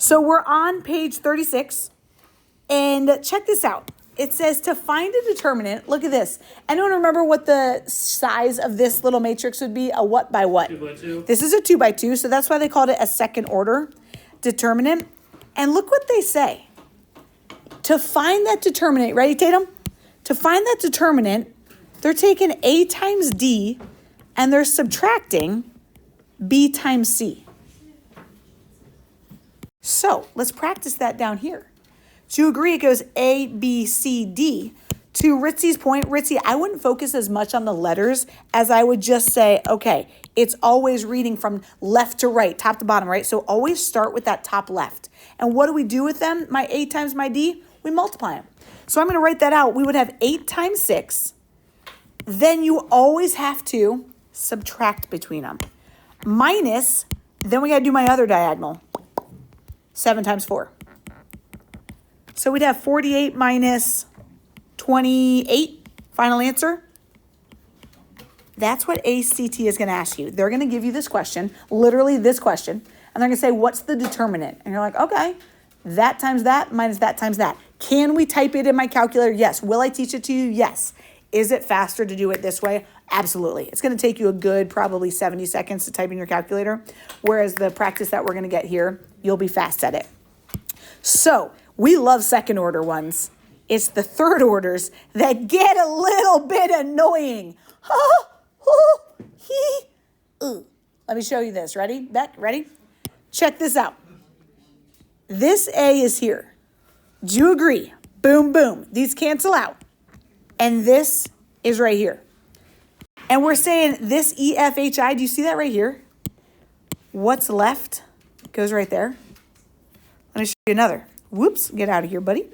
So we're on page 36, and check this out. It says to find a determinant. Look at this. Anyone remember what the size of this little matrix would be? A what by what? 2 by 2. This is a 2 by 2, so that's why they called it a second order determinant. And look what they say. To find that determinant, ready, Tatum? To find that determinant, they're taking A times D and they're subtracting B times C. So let's practice that down here. To agree, it goes A, B, C, D. To Ritzy's point, Ritzy, I wouldn't focus as much on the letters as I would just say, okay, it's always reading from left to right, top to bottom, right? So always start with that top left. And what do we do with them? My A times my D, we multiply them. So I'm going to write that out. We would have 8 times 6. Then you always have to subtract between them. Minus, then we got to do my other diagonal. 7 times 4. So we'd have 48 minus 28. Final answer. That's what ACT is going to ask you. They're going to give you this question, literally this question, and they're going to say, what's the determinant? And you're like, okay, that times that minus that times that. Can we type it in my calculator? Yes. Will I teach it to you? Yes. Is it faster to do it this way? Absolutely. It's going to take you a good probably 70 seconds to type in your calculator, whereas the practice that we're going to get here, you'll be fast at it. So we love second order ones. It's the third orders that get a little bit annoying. Let me show you this. Ready? Beck, ready? Check this out. This A is here. Do you agree? Boom, boom. These cancel out. And this is right here. And we're saying this E, F, H, I. Do you see that right here? What's left goes right there. Let me show you another. Whoops, get out of here, buddy.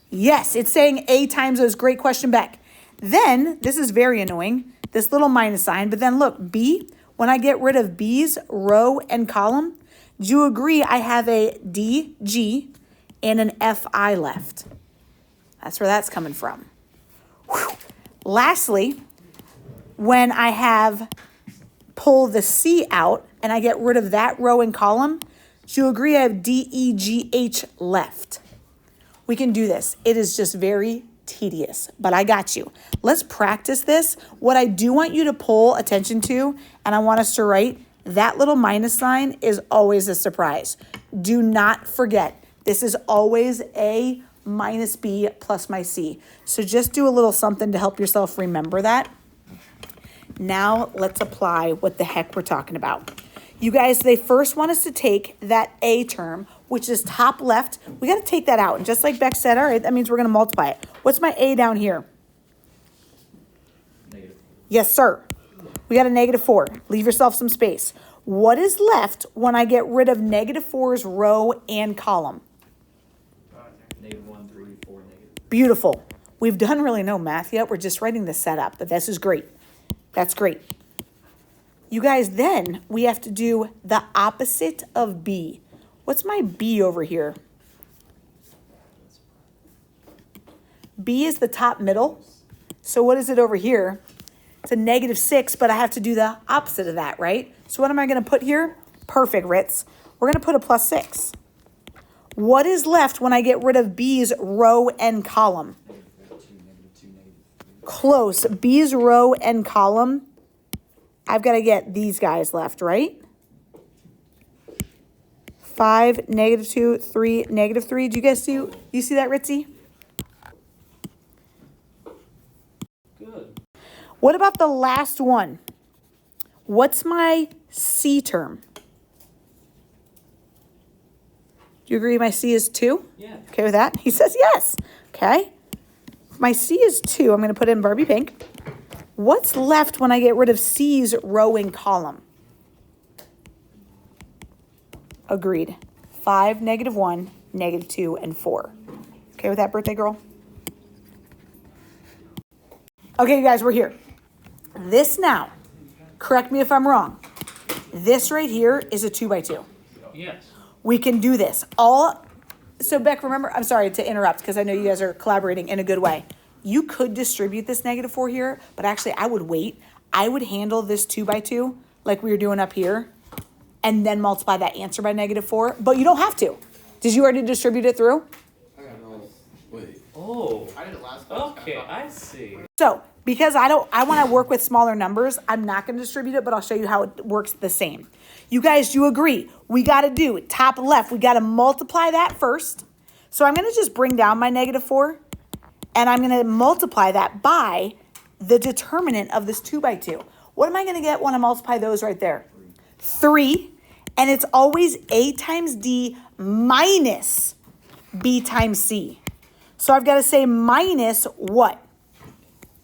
Yes, it's saying A times those. Great question, Beck. Then, this is very annoying, this little minus sign. But then look, B, when I get rid of B's row and column, do you agree I have a D, G, and an FI left? That's where that's coming from. Whew. Lastly, when I have pull the C out and I get rid of that row and column, do you agree I have D, E, G, H left? We can do this. It is just very tedious, but I got you. Let's practice this. What I do want you to pull attention to, and I want us to write, that little minus sign is always a surprise. Do not forget, this is always A minus B plus my C. So just do a little something to help yourself remember that. Now let's apply what the heck we're talking about. You guys, they first want us to take that A term, which is top left. We got to take that out. And just like Beck said, all right, that means we're going to multiply it. What's my A down here? Negative. Yes, sir. We got a -4. Leave yourself some space. What is left when I get rid of -4's row and column? -1, 3, 4, negative. Beautiful. We've done really no math yet. We're just writing the setup, but this is great. That's great. You guys, then we have to do the opposite of B. What's my B over here? B is the top middle. So what is it over here? It's a -6, but I have to do the opposite of that, right? So what am I going to put here? Perfect, Ritz. We're going to put a +6. What is left when I get rid of B's row and column? Close. B's row and column. I've got to get these guys left, right? 5, -2, 3, -3. Do you guys see? You see that, Ritzy? Good. What about the last one? What's my C term? Do you agree my C is 2? Yeah. Okay with that? He says yes. Okay. My C is 2. I'm going to put it in Barbie pink. What's left when I get rid of C's row and column? Agreed. 5, -1, -2, and 4. Okay with that, birthday girl? Okay, you guys, we're here. This now, correct me if I'm wrong. This right here is a 2 by 2. Yes. We can do this. So Beck, remember, I'm sorry to interrupt because I know you guys are collaborating in a good way. You could distribute this -4 here, but actually I would wait. I would handle this 2 by 2 like we were doing up here. and then multiply that answer by -4, but you don't have to. Did you already distribute it through? I got no. Wait. Oh. I did it last class. Okay, I see. So, because I want to work with smaller numbers, I'm not going to distribute it, but I'll show you how it works the same. You guys do agree? We got to do top left. We got to multiply that first. So I'm going to just bring down my -4, and I'm going to multiply that by the determinant of this 2 by 2. What am I going to get when I multiply those right there? 3. And it's always A times D minus B times C. So I've got to say minus what?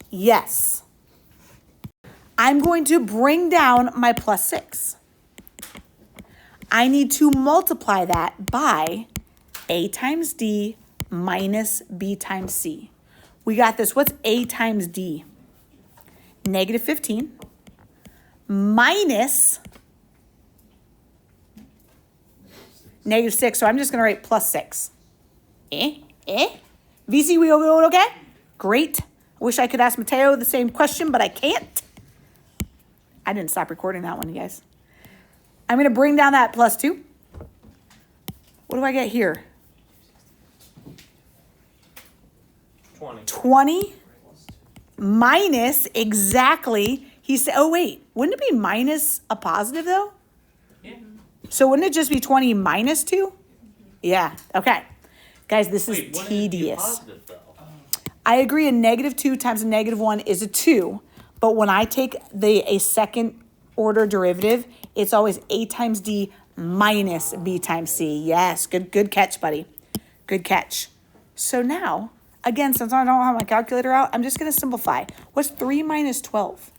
Yes. I'm going to bring down my +6. I need to multiply that by A times D minus B times C. We got this. What's A times D? -15 minus -6. So I'm just going to write +6. VC, we going okay? Great. I wish I could ask Mateo the same question, but I can't. I didn't stop recording that one, you guys. I'm going to bring down that +2. What do I get here? 20. 20 minus exactly. He said, oh, wait. Wouldn't it be minus a positive, though? Yeah. So wouldn't it just be 20 minus 2? Yeah. Okay. Guys, this Wait, is wouldn't it be tedious. positive, though? I agree, a -2 times a -1 is a 2. But when I take a second order derivative, it's always A times D minus B times C. Yes, good catch, buddy. Good catch. So now, again, since I don't have my calculator out, I'm just going to simplify. What's 3 minus 12?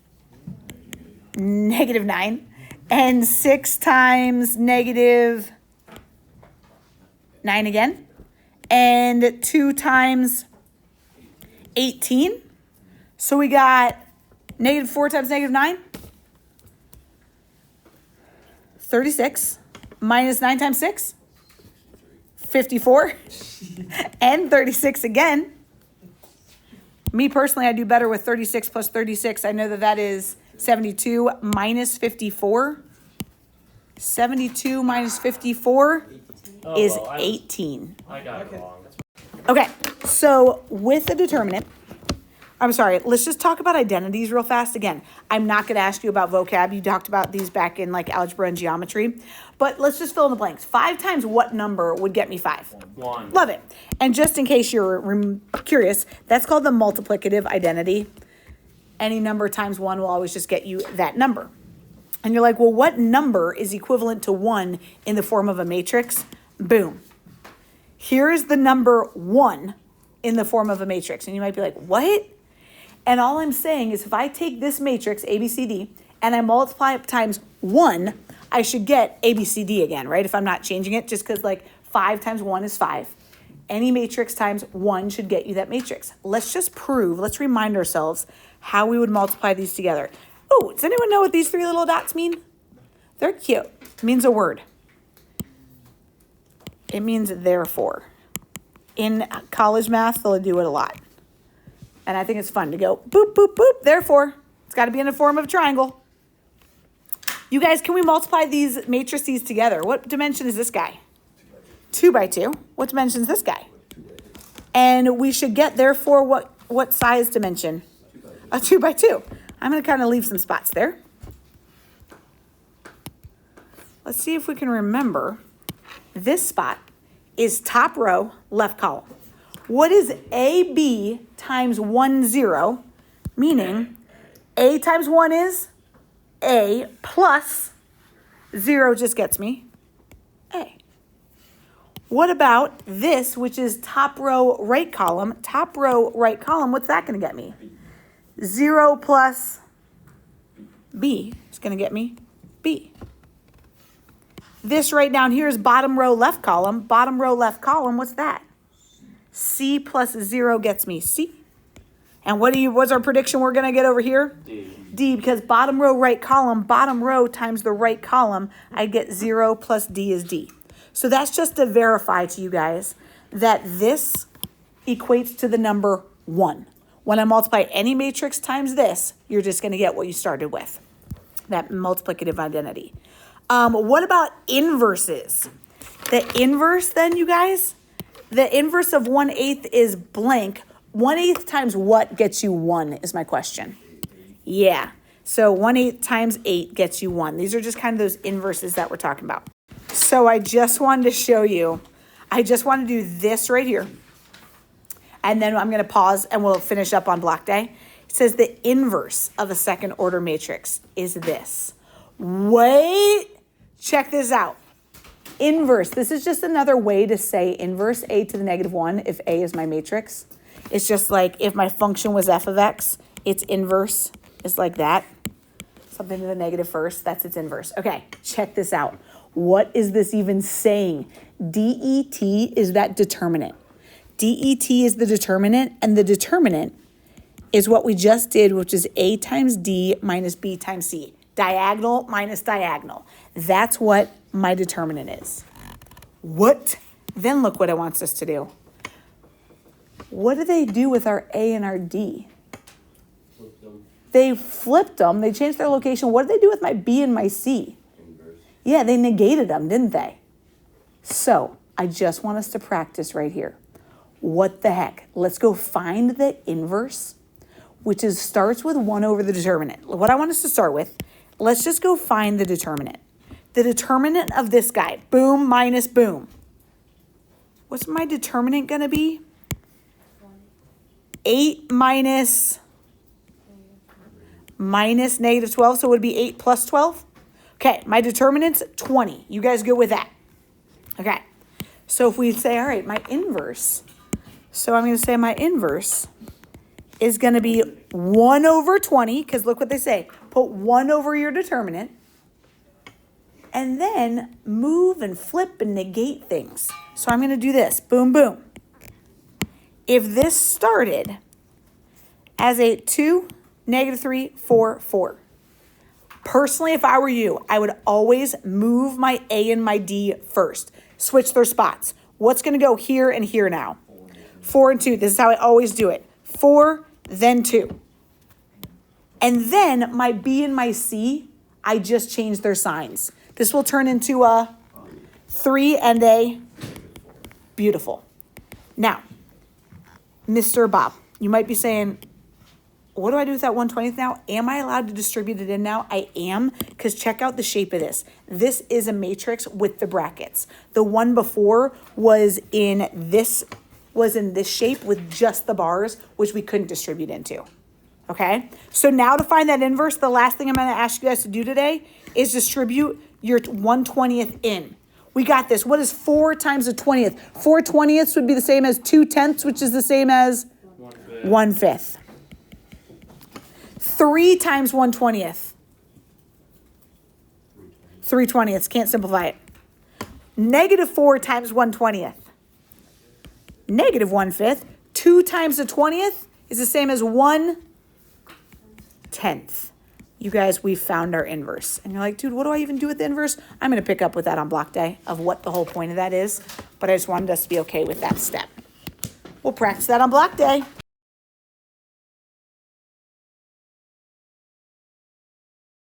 -9. And 6 times -9 again. And 2 times 18. So we got -4 times -9. 36. Minus 9 times 6. 54. And 36 again. Me personally, I do better with 36 plus 36. I know that is 72 minus 54. 72 minus 54 is well, 18. I got it wrong. Okay, so with the determinant, I'm sorry, let's just talk about identities real fast. Again, I'm not going to ask you about vocab. You talked about these back in like algebra and geometry. But let's just fill in the blanks. 5 times what number would get me 5? 1. Love it. And just in case you're curious, that's called the multiplicative identity. Any number times 1 will always just get you that number. And you're like, well, what number is equivalent to 1 in the form of a matrix? Boom. Here is the number 1 in the form of a matrix. And you might be like, what? And all I'm saying is if I take this matrix, ABCD, and I multiply it times 1, I should get ABCD again, right? If I'm not changing it, just because like 5 times 1 is 5. Any matrix times 1 should get you that matrix. Let's just prove, let's remind ourselves how we would multiply these together. Oh, does anyone know what these 3 little dots mean? They're cute. It means a word. It means therefore. In college math, they'll do it a lot. And I think it's fun to go boop, boop, boop, therefore. It's got to be in the form of a triangle. You guys, can we multiply these matrices together? What dimension is this guy? 2 by 2. What dimension is this guy? And we should get, therefore, what size dimension? A 2 by 2. I'm going to kind of leave some spots there. Let's see if we can remember. This spot is top row, left column. What is AB times 1, 0? Meaning A times 1 is A plus 0 just gets me A. What about this, which is top row, right column? Top row, right column, what's that going to get me? 0 plus B is going to get me B. This right down here is bottom row, left column. Bottom row, left column, what's that? C plus 0 gets me C. And what's our prediction we're going to get over here? D. D, because bottom row, right column, bottom row times the right column, I get 0 plus D is D. So that's just to verify to you guys that this equates to the number 1. When I multiply any matrix times this, you're just going to get what you started with, that multiplicative identity. What about inverses? The inverse then, you guys? The inverse of 1/8 is blank. 1/8 times what gets you 1 is my question. Yeah. So 1/8 times 8 gets you 1. These are just kind of those inverses that we're talking about. So I just wanted to show you, I just want to do this right here. And then I'm going to pause and we'll finish up on block day. It says the inverse of a second order matrix is this. Wait, check this out. Inverse, this is just another way to say inverse, a to the negative 1, if a is my matrix. It's just like if my function was f of x, its inverse is like that. Something to the negative first, that's its inverse. Okay, check this out. What is this even saying? DET is that determinant. DET is the determinant, and the determinant is what we just did, which is a times d minus b times c. Diagonal minus diagonal. That's what my determinant is. What? Then look what it wants us to do. What do they do with our a and our d? They flipped them. They changed their location. What did they do with my b and my c? Inverse. Yeah, they negated them, didn't they? So I just want us to practice right here. What the heck? Let's go find the inverse, which is starts with 1 over the determinant. What I want us to start with, let's just go find the determinant. The determinant of this guy, boom minus boom. What's my determinant going to be? 8 minus negative 12, so it would be 8 plus 12. Okay, my determinant's 20. You guys good with that? Okay, so if we say, all right, my inverse, so I'm going to say my inverse is going to be 1 over 20, because look what they say. Put 1 over your determinant, and then move and flip and negate things. So I'm going to do this, boom, boom. If this started as a 2, negative 3, 4, 4. Personally, if I were you, I would always move my A and my D first. Switch their spots. What's going to go here and here now? 4 and 2. This is how I always do it. 4, then 2. And then my B and my C, I just changed their signs. This will turn into a 3 and a beautiful. Now, Mr. Bob, you might be saying, what do I do with that 1/20th now? Am I allowed to distribute it in now? I am, because check out the shape of this. This is a matrix with the brackets. The one before was in this shape with just the bars, which we couldn't distribute into. Okay? So now to find that inverse, the last thing I'm going to ask you guys to do today is distribute your 1/20th in. We got this. What is 4 times a 20th? 4 20ths would be the same as 2 tenths, which is the same as 1/5. 3 times 1/20th. 3 20ths. Can't simplify it. Negative 4 times 1/20th. Negative 1/5. 2 times the 20th is the same as 1/10. You guys, we found our inverse. And you're like, dude, what do I even do with the inverse? I'm going to pick up with that on block day of what the whole point of that is. But I just wanted us to be okay with that step. We'll practice that on block day.